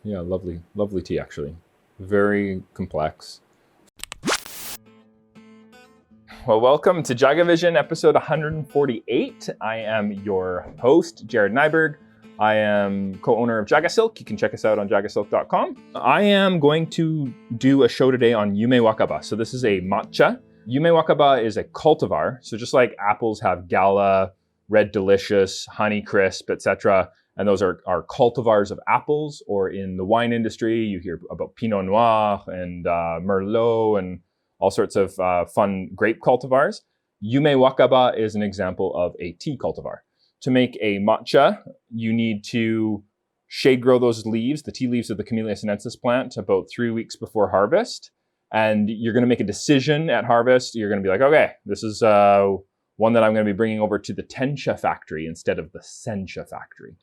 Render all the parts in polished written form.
Yeah, lovely, lovely tea actually. Very complex. Well, welcome to JagaVision episode 148. I am your host, Jared Nyberg. I am co-owner of JagaSilk. You can check us out on jagasilk.com. I am going to do a show today on Yumewakaba. So this is a matcha. Yumewakaba is a cultivar. So just like apples have Gala, Red Delicious, Honey Crisp, etc., and those are cultivars of apples, or in the wine industry, you hear about Pinot Noir and Merlot and all sorts of fun grape cultivars. Yumewakaba is an example of a tea cultivar. To make a matcha, you need to shade grow those leaves, the tea leaves of the Camellia sinensis plant, about 3 weeks before harvest. And you're going to make a decision at harvest. You're going to be like, okay, this is one that I'm going to be bringing over to the tencha factory instead of the sencha factory.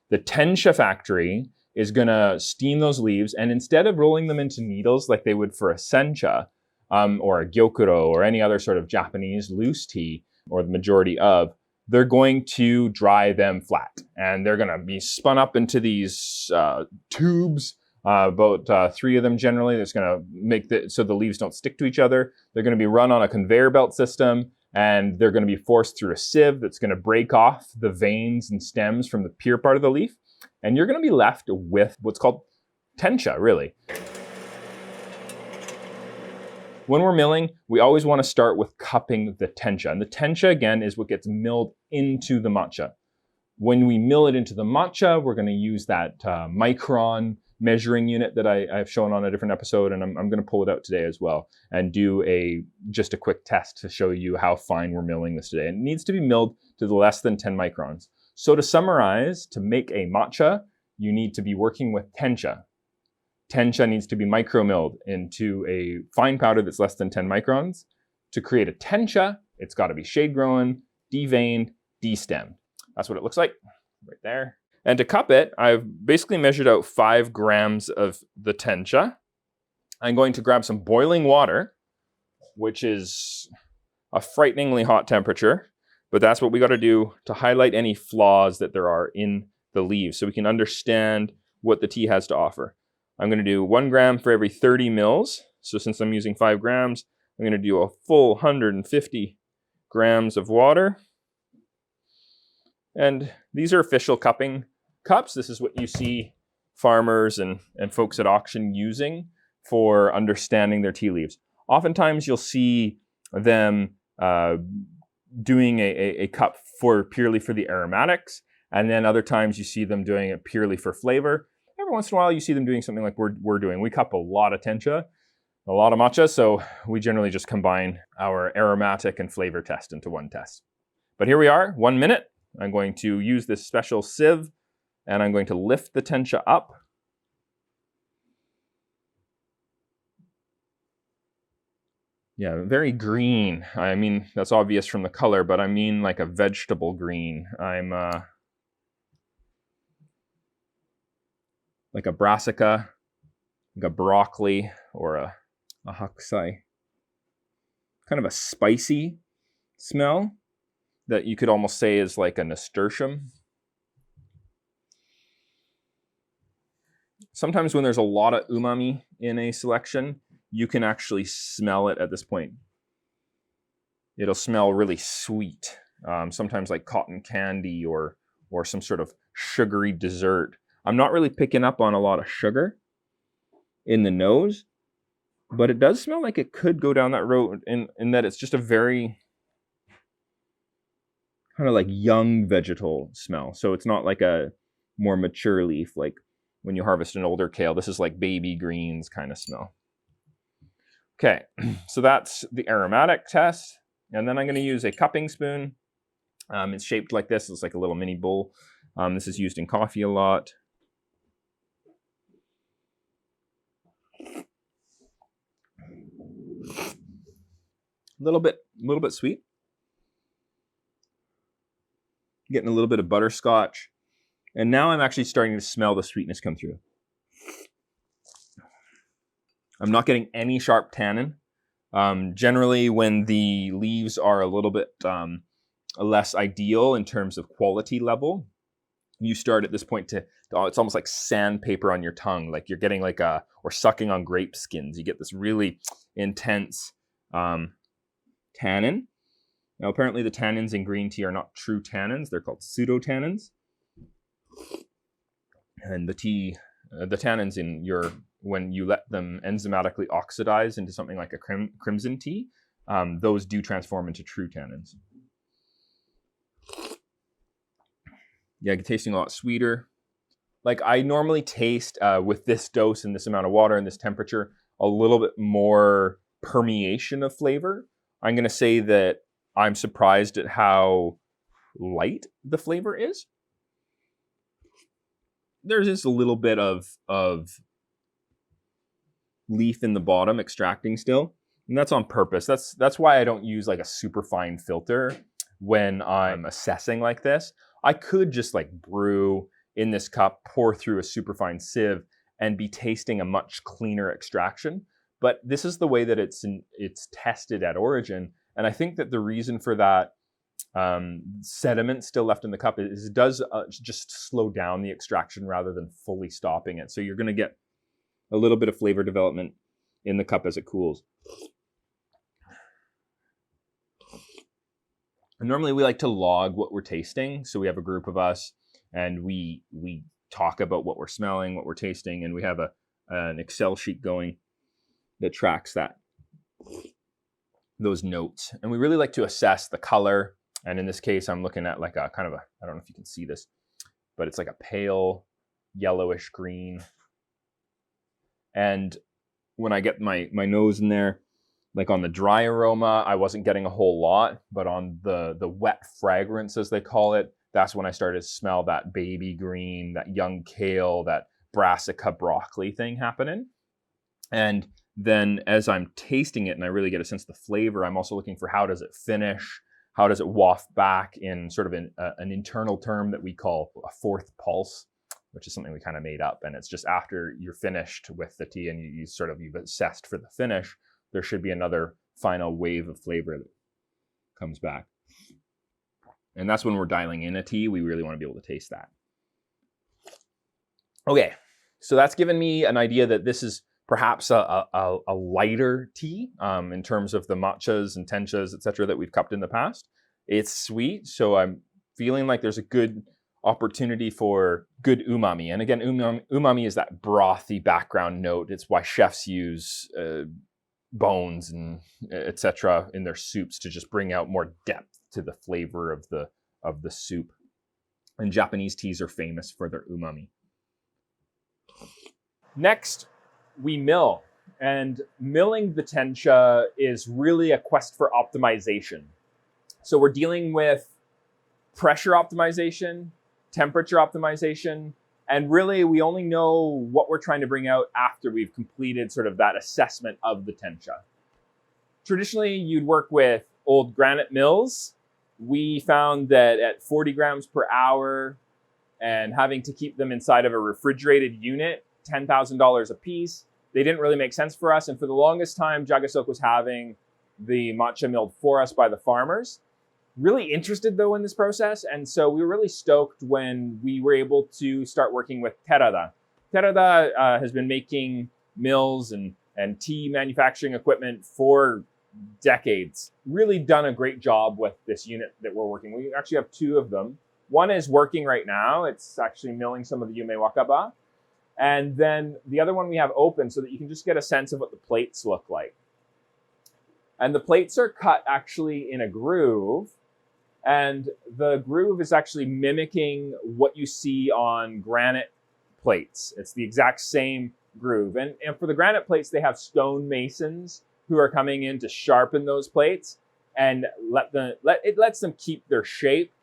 The tencha factory is going to steam those leaves, and instead of rolling them into needles like they would for a sencha or a gyokuro or any other sort of Japanese loose tea, or the majority of, they're going to dry them flat. And they're going to be spun up into these tubes, about 3 of them generally. That's going to make so the leaves don't stick to each other. They're going to be run on a conveyor belt system, and they're going to be forced through a sieve that's going to break off the veins and stems from the pure part of the leaf. And you're going to be left with what's called tencha, really. When we're milling, we always want to start with cupping the tencha. And the tencha, again, is what gets milled into the matcha. When we mill it into the matcha, we're going to use that micron measuring unit that I've shown on a different episode, and I'm going to pull it out today as well and do just a quick test to show you how fine we're milling this today. And it needs to be milled to the less than 10 microns. So to summarize, to make a matcha, you need to be working with tencha. Tencha needs to be micro-milled into a fine powder that's less than 10 microns. To create a tencha, it's got to be shade-grown, deveined, destemmed. That's what it looks like right there. And to cup it, I've basically measured out 5 grams of the tencha. I'm going to grab some boiling water, which is a frighteningly hot temperature, but that's what we got to do to highlight any flaws that there are in the leaves so we can understand what the tea has to offer. I'm going to do 1 gram for every 30 mils. So since I'm using 5 grams, I'm going to do a full 150 grams of water. And these are official cupping cups. This is what you see farmers and folks at auction using for understanding their tea leaves. Oftentimes you'll see them doing a cup purely for the aromatics, and then other times you see them doing it purely for flavor. Every once in a while you see them doing something like we're doing. We cup a lot of tencha, a lot of matcha, so we generally just combine our aromatic and flavor test into one test. But here we are, 1 minute. I'm going to use this special sieve, and I'm going to lift the tencha up. Yeah, very green. I mean, that's obvious from the color, but I mean like a vegetable green. I'm like a brassica, like a broccoli, or a hakusai. Kind of a spicy smell that you could almost say is like a nasturtium. Sometimes when there's a lot of umami in a selection, you can actually smell it at this point. It'll smell really sweet, sometimes like cotton candy or some sort of sugary dessert. I'm not really picking up on a lot of sugar in the nose, but it does smell like it could go down that road in that it's just a very kind of like young vegetal smell. So it's not like a more mature leaf like when you harvest an older kale. This is like baby greens kind of smell. Okay, so that's the aromatic test. And then I'm going to use a cupping spoon. It's shaped like this. It's like a little mini bowl. This is used in coffee a lot. A little bit sweet. Getting a little bit of butterscotch. And now I'm actually starting to smell the sweetness come through. I'm not getting any sharp tannin. Generally, when the leaves are a little bit less ideal in terms of quality level, you start at this point to it's almost like sandpaper on your tongue, like you're getting like or sucking on grape skins. You get this really intense tannin. Now, apparently the tannins in green tea are not true tannins. They're called pseudotannins. And the tannins in when you let them enzymatically oxidize into something like a crimson tea, those do transform into true tannins. Yeah, tasting a lot sweeter. Like I normally taste with this dose and this amount of water and this temperature, a little bit more permeation of flavor. I'm going to say that I'm surprised at how light the flavor is. There's just a little bit of leaf in the bottom extracting still, and that's on purpose. That's why I don't use like a super fine filter when I'm assessing like this. I could just like brew in this cup, pour through a super fine sieve, and be tasting a much cleaner extraction. But this is the way that it's tested at origin, and I think that the reason for that sediment still left in the cup is it does just slow down the extraction rather than fully stopping it. So you're going to get a little bit of flavor development in the cup as it cools. And normally we like to log what we're tasting. So we have a group of us and we talk about what we're smelling, what we're tasting, and we have an Excel sheet going that tracks those notes. And we really like to assess the color. And in this case, I'm looking at like a kind of a, I don't know if you can see this, but it's like a pale yellowish green. And when I get my nose in there, like on the dry aroma, I wasn't getting a whole lot, but on the wet fragrance, as they call it, that's when I started to smell that baby green, that young kale, that brassica broccoli thing happening. And then as I'm tasting it and I really get a sense of the flavor, I'm also looking for how does it finish? How does it waft back in sort of an internal term that we call a fourth pulse, which is something we kind of made up. And it's just after you're finished with the tea and you've assessed for the finish, there should be another final wave of flavor that comes back. And that's when we're dialing in a tea. We really want to be able to taste that. Okay, so that's given me an idea that this is perhaps a lighter tea in terms of the matchas and tenchas, etc., that we've cupped in the past. It's sweet, so I'm feeling like there's a good opportunity for good umami. And again, umami is that brothy background note. It's why chefs use bones and etc. in their soups to just bring out more depth to the flavor of the soup. And Japanese teas are famous for their umami. Next, we mill, and milling the tencha is really a quest for optimization. So we're dealing with pressure optimization, temperature optimization, and really we only know what we're trying to bring out after we've completed sort of that assessment of the tencha. Traditionally, you'd work with old granite mills. We found that at 40 grams per hour and having to keep them inside of a refrigerated unit, $10,000 a piece, they didn't really make sense for us. And for the longest time, JagaSilk was having the matcha milled for us by the farmers. Really interested though in this process. And so we were really stoked when we were able to start working with Terada. Terada has been making mills and tea manufacturing equipment for decades. Really done a great job with this unit that we're working. We actually have two of them. One is working right now. It's actually milling some of the Yumewakaba. And then the other one we have open so that you can just get a sense of what the plates look like. And the plates are cut actually in a groove. And the groove is actually mimicking what you see on granite plates. It's the exact same groove. And for the granite plates, they have stone masons who are coming in to sharpen those plates and it lets them keep their shape.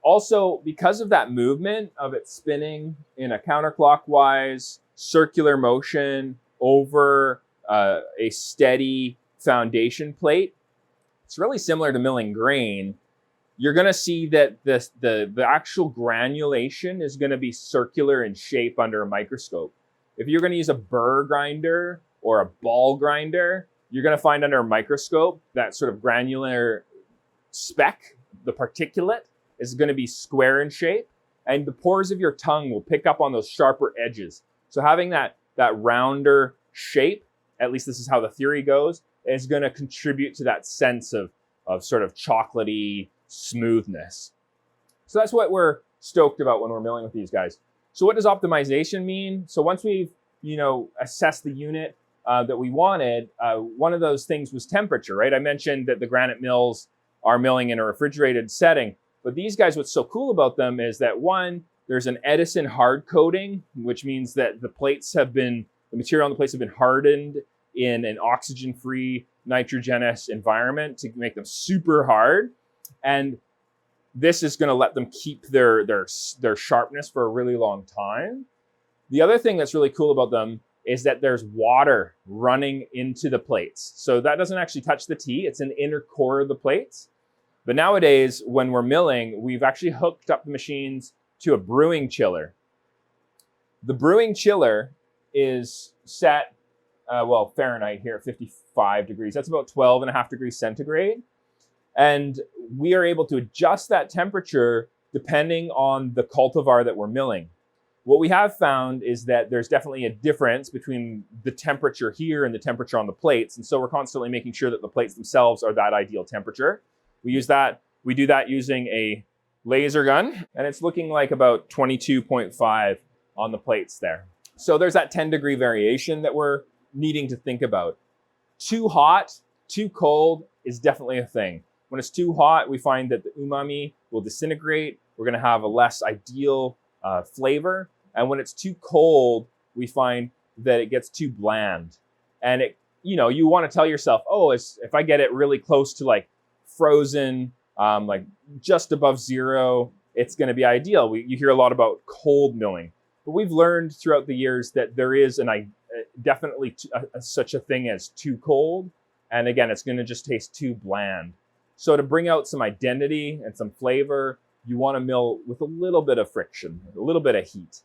Also, because of that movement of it spinning in a counterclockwise circular motion over a steady foundation plate, it's really similar to milling grain. You're going to see that the actual granulation is going to be circular in shape under a microscope. If you're going to use a burr grinder or a ball grinder, you're going to find under a microscope that sort of granular speck, the particulate, is going to be square in shape. And the pores of your tongue will pick up on those sharper edges. So having that rounder shape, at least this is how the theory goes, is going to contribute to that sense of sort of chocolatey smoothness. So that's what we're stoked about when we're milling with these guys. So what does optimization mean? So once we've, assessed the unit that we wanted, one of those things was temperature, right? I mentioned that the granite mills are milling in a refrigerated setting, but these guys, what's so cool about them is that one, there's an Edison hard coating, which means that the material on the plates have been hardened in an oxygen-free, nitrogenous environment to make them super hard. And this is going to let them keep their sharpness for a really long time. The other thing that's really cool about them is that there's water running into the plates. So that doesn't actually touch the tea. It's an inner core of the plates. But nowadays, when we're milling, we've actually hooked up the machines to a brewing chiller. The brewing chiller is set, Fahrenheit here at 55 degrees. That's about 12.5 degrees centigrade. And we are able to adjust that temperature depending on the cultivar that we're milling. What we have found is that there's definitely a difference between the temperature here and the temperature on the plates. And so we're constantly making sure that the plates themselves are that ideal temperature. We do that using a laser gun, and it's looking like about 22.5 on the plates there. So there's that 10-degree variation that we're needing to think about. Too hot, too cold is definitely a thing. When it's too hot, we find that the umami will disintegrate. We're going to have a less ideal flavor. And when it's too cold, we find that it gets too bland. And you want to tell yourself, if I get it really close to like frozen, like just above zero, it's going to be ideal. You hear a lot about cold milling, but we've learned throughout the years that there is definitely such a thing as too cold. And again, it's going to just taste too bland. So to bring out some identity and some flavor, you want to mill with a little bit of friction, a little bit of heat.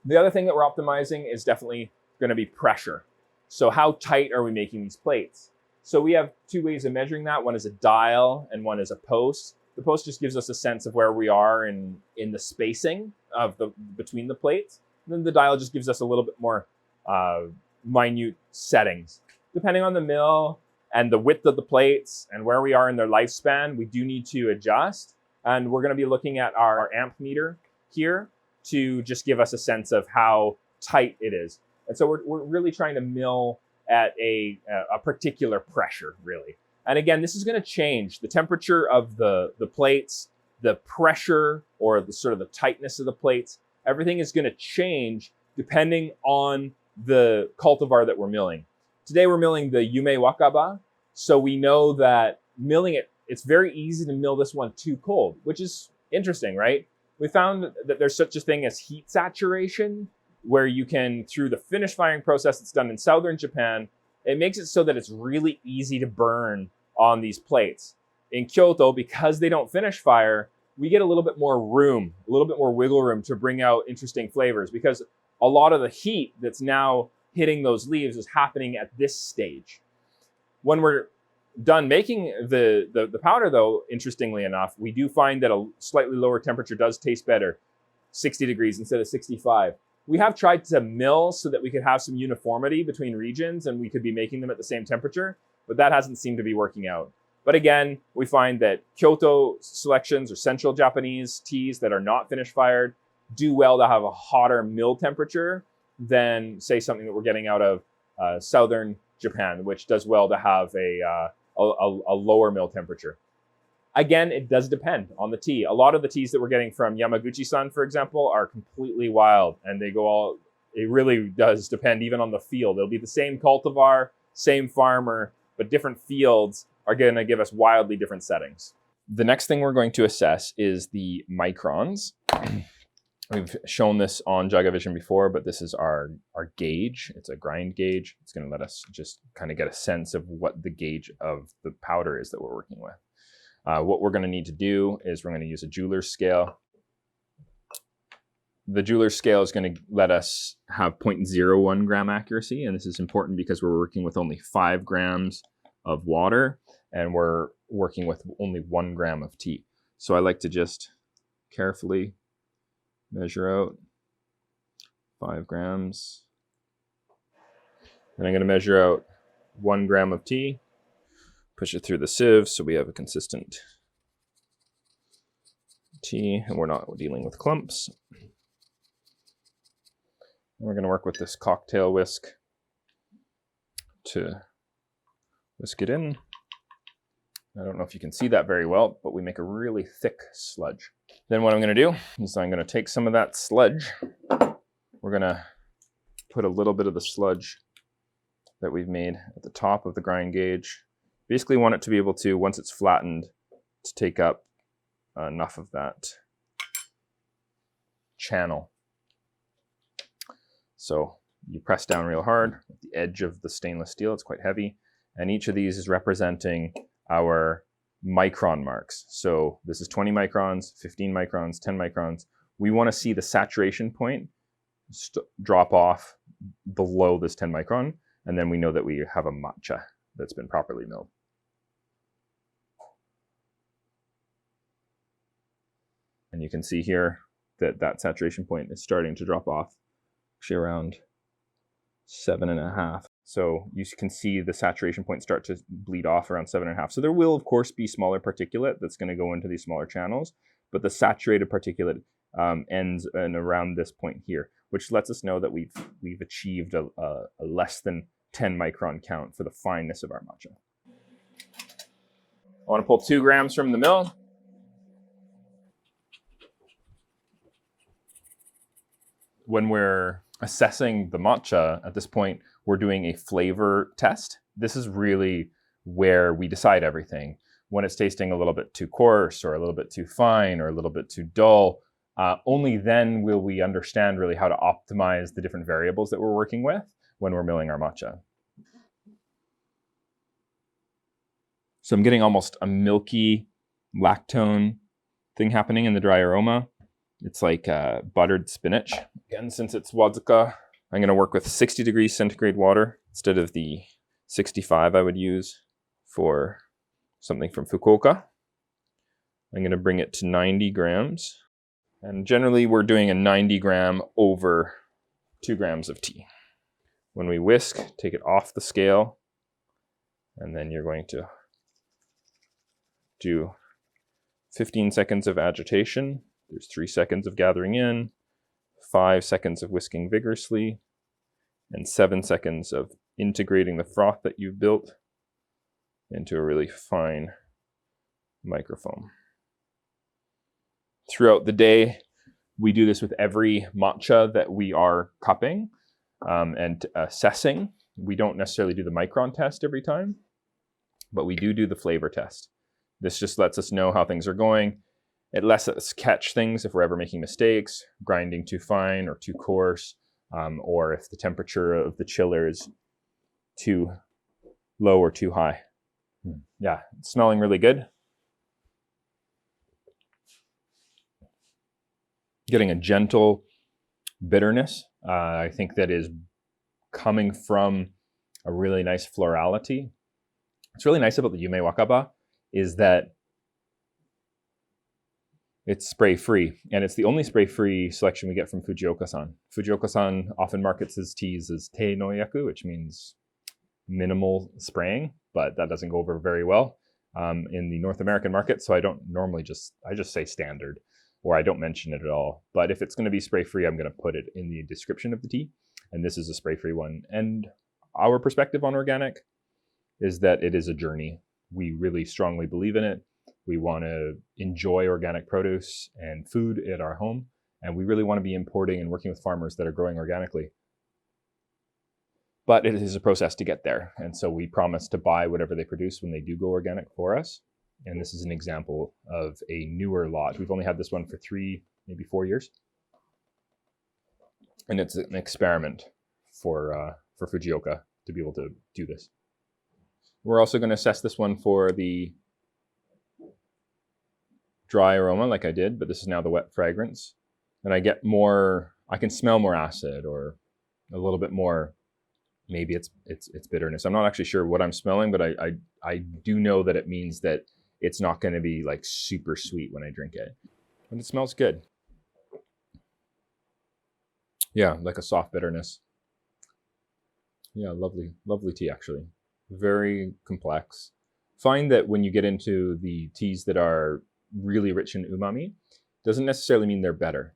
The other thing that we're optimizing is definitely going to be pressure. So how tight are we making these plates? So we have two ways of measuring that. One is a dial and one is a post. The post just gives us a sense of where we are in the spacing of between the plates. And then the dial just gives us a little bit more minute settings. Depending on the mill and the width of the plates and where we are in their lifespan, we do need to adjust. And we're going to be looking at our amp meter here to just give us a sense of how tight it is. And so we're really trying to mill at a particular pressure, really. And again, this is going to change the temperature of the plates, the pressure or the sort of the tightness of the plates. Everything is going to change depending on the cultivar that we're milling. Today we're milling the Yumewakaba. So we know that milling it's very easy to mill this one too cold, which is interesting, right? We found that there's such a thing as heat saturation, where you can, through the finish firing process that's done in southern Japan, it makes it so that it's really easy to burn on these plates. In Kyoto, because they don't finish fire, we get a little bit more room, a little bit more wiggle room to bring out interesting flavors, because a lot of the heat that's now hitting those leaves is happening at this stage. When we're done making the powder, though, interestingly enough, we do find that a slightly lower temperature does taste better, 60 degrees instead of 65. We have tried to mill so that we could have some uniformity between regions and we could be making them at the same temperature, but that hasn't seemed to be working out. But again, we find that Kyoto selections or central Japanese teas that are not finish fired do well to have a hotter mill temperature than, say, something that we're getting out of southern Japan, which does well to have a lower mill temperature. Again, it does depend on the tea. A lot of the teas that we're getting from Yamaguchi-san, for example, are completely wild, and it really does depend even on the field. It'll be the same cultivar, same farmer, but different fields are going to give us wildly different settings. The next thing we're going to assess is the microns. We've shown this on JagaVision before, but this is our gauge. It's a grind gauge. It's going to let us just kind of get a sense of what the gauge of the powder is that we're working with. What we're going to need to do is we're going to use a jeweler's scale. The jeweler's scale is going to let us have 0.01 gram accuracy, and this is important because we're working with only 5 grams of water, and we're working with only 1 gram of tea. So I like to just carefully Measure out 5 grams. And I'm going to measure out 1 gram of tea, push it through the sieve so we have a consistent tea and we're not dealing with clumps. And we're going to work with this cocktail whisk to whisk it in. I don't know if you can see that very well, but we make a really thick sludge. Then what I'm going to do is I'm going to take some of that sludge. We're going to put a little bit of the sludge that we've made at the top of the grind gauge. Basically want it to be able to, once it's flattened, to take up enough of that channel. So you press down real hard at the edge of the stainless steel. It's quite heavy. And each of these is representing our micron marks. So this is 20 microns, 15 microns, 10 microns. We want to see the saturation point drop off below this 10 micron. And then we know that we have a matcha that's been properly milled. And you can see here that that saturation point is starting to drop off, actually around 7.5. So you can see the saturation point start to bleed off around 7.5. So there will, of course, be smaller particulate that's going to go into these smaller channels, but the saturated particulate ends in around this point here, which lets us know that we've achieved a less than 10 micron count for the fineness of our matcha. I want to pull 2 grams from the mill. When we're assessing the matcha at this point, we're doing a flavor test. This is really where we decide everything. When it's tasting a little bit too coarse or a little bit too fine or a little bit too dull, only then will we understand really how to optimize the different variables that we're working with when we're milling our matcha. So I'm getting almost a milky lactone thing happening in the dry aroma. It's like buttered spinach. Again, since it's wadzuka, I'm going to work with 60 degrees centigrade water instead of the 65 I would use for something from Fukuoka. I'm going to bring it to 90 grams. And generally we're doing a 90 gram over 2 grams of tea. When we whisk, take it off the scale, and then you're going to do 15 seconds of agitation. There's 3 seconds of gathering in, 5 seconds of whisking vigorously, and 7 seconds of integrating the froth that you've built into a really fine microfoam. Throughout the day, we do this with every matcha that we are cupping and assessing. We don't necessarily do the micron test every time, but we do the flavor test. This just lets us know how things are going. It lets us catch things if we're ever making mistakes, grinding too fine or too coarse, or if the temperature of the chiller is too low or too high. Yeah, it's smelling really good. Getting a gentle bitterness. I think that is coming from a really nice florality. What's really nice about the Yumewakaba is that it's spray-free, and it's the only spray-free selection we get from Fujioka-san. Fujioka-san often markets his teas as tei no yaku, which means minimal spraying, but that doesn't go over very well in the North American market, so I don't normally I just say standard, or I don't mention it at all. But if it's going to be spray-free, I'm going to put it in the description of the tea, and this is a spray-free one. And our perspective on organic is that it is a journey. We really strongly believe in it. We want to enjoy organic produce and food at our home, and we really want to be importing and working with farmers that are growing organically. But it is a process to get there, and so we promise to buy whatever they produce when they do go organic for us. And this is an example of a newer lot. We've only had this one for 3, maybe 4 years, and it's an experiment for Fujioka to be able to do this. We're also going to assess this one for the dry aroma like I did, but this is now the wet fragrance. And I get more, I can smell more acid or a little bit more, maybe it's bitterness. I'm not actually sure what I'm smelling, but I do know that it means that it's not going to be like super sweet when I drink it. But it smells good. Yeah, like a soft bitterness. Yeah, lovely, lovely tea actually. Very complex. Find that when you get into the teas that are really rich in umami, doesn't necessarily mean they're better.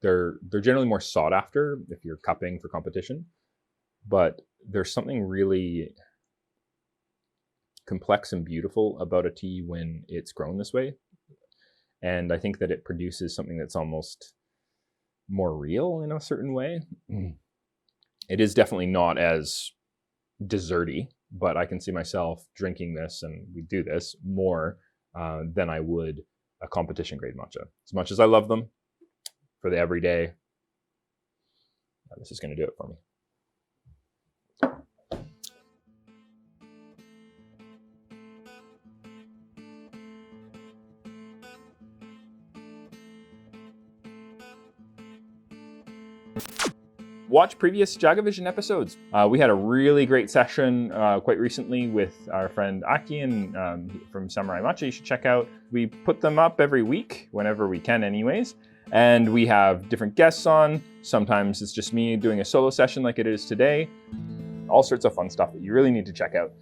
They're generally more sought after if you're cupping for competition, but there's something really complex and beautiful about a tea when it's grown this way. And I think that it produces something that's almost more real in a certain way. It is definitely not as desserty, but I can see myself drinking this, and we do this more than I would a competition grade matcha. As much as I love them for the everyday, this is going to do it for me. Watch previous JagaVision episodes. We had a really great session quite recently with our friend Akian from Samurai Matcha. You should check out. We put them up every week, whenever we can anyways. And we have different guests on. Sometimes it's just me doing a solo session like it is today. All sorts of fun stuff that you really need to check out.